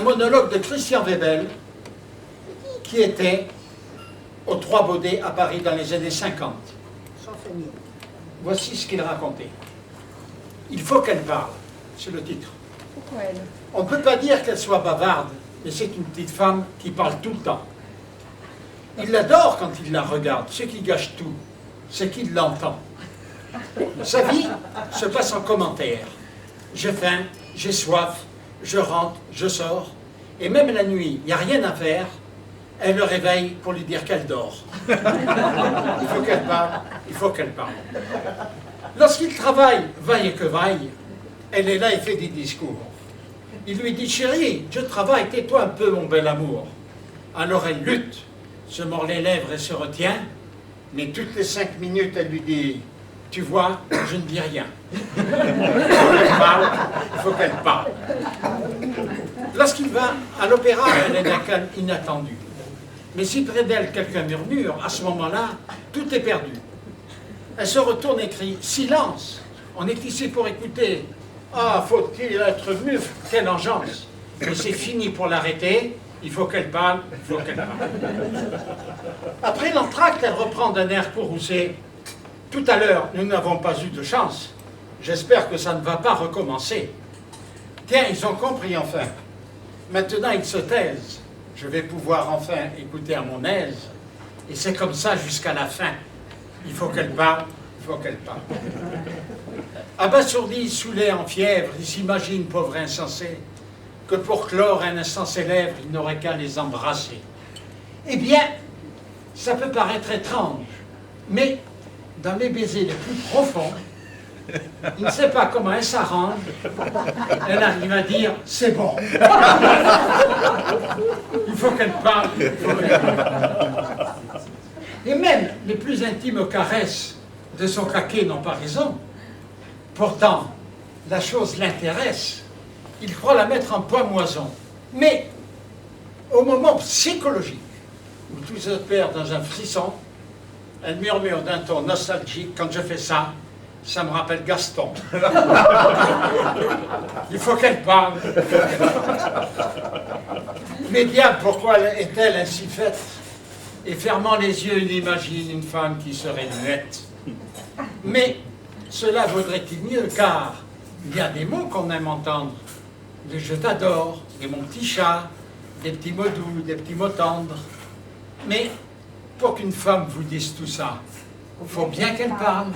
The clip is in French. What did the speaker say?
monologue de Christian Webel, qui était aux Trois Baudets à Paris dans les années 50. Voici ce qu'il racontait. Il faut qu'elle parle, c'est le titre. Pourquoi elle? On ne peut pas dire qu'elle soit bavarde, mais c'est une petite femme qui parle tout le temps. Il l'adore quand il la regarde, ce qui gâche tout, c'est qu'il l'entend. Sa vie se passe en commentaires. J'ai faim, j'ai soif, je rentre, je sors, et même la nuit, il n'y a rien à faire, elle le réveille pour lui dire qu'elle dort. Il faut qu'elle parle, il faut qu'elle parle. Lorsqu'il travaille, vaille que vaille, elle est là et fait des discours. Il lui dit, chérie, je travaille, tais-toi un peu, mon bel amour. Alors elle lutte, se mord les lèvres et se retient, mais toutes les 5 minutes, elle lui dit, tu vois, je ne dis rien. Il faut qu'elle parle. Lorsqu'il va à l'opéra, elle est d'un calme inattendu. Mais si près d'elle quelqu'un murmure, à ce moment-là, tout est perdu. Elle se retourne et crie « Silence ! On est ici pour écouter. Ah, faut-il être mufle? Quelle engeance !» Mais c'est fini pour l'arrêter. Il faut qu'elle parle, il faut qu'elle parle. Après l'entracte, elle reprend d'un air courroucé. « Tout à l'heure, nous n'avons pas eu de chance. J'espère que ça ne va pas recommencer. » Tiens, ils ont compris enfin. Maintenant, ils se taisent. Je vais pouvoir enfin écouter à mon aise. Et c'est comme ça jusqu'à la fin. Il faut qu'elle parle, il faut qu'elle parle. Abasourdi, saoulé en fièvre, il s'imagine, pauvre insensé, que pour clore un instant ses lèvres, il n'aurait qu'à les embrasser. Eh bien, ça peut paraître étrange, mais dans les baisers les plus profonds, il ne sait pas comment elle s'arrange, elle arrive à dire « c'est bon ». Il faut qu'elle parle, il faut qu'elle parle. Et même les plus intimes caresses de son caquet n'ont pas raison. Pourtant, la chose l'intéresse. Il croit la mettre en poids-moison. Mais, au moment psychologique, où tout se perd dans un frisson, elle murmure d'un ton nostalgique, quand je fais ça, ça me rappelle Gaston. Il faut qu'elle parle. Mais diable, pourquoi est-elle ainsi faite? Et fermant les yeux, il imagine une femme qui serait muette. Mais cela vaudrait-il mieux, car il y a des mots qu'on aime entendre. Les je t'adore, des mon petit chat, des petits mots doux, des petits mots tendres. Mais pour qu'une femme vous dise tout ça, il faut bien qu'elle parle.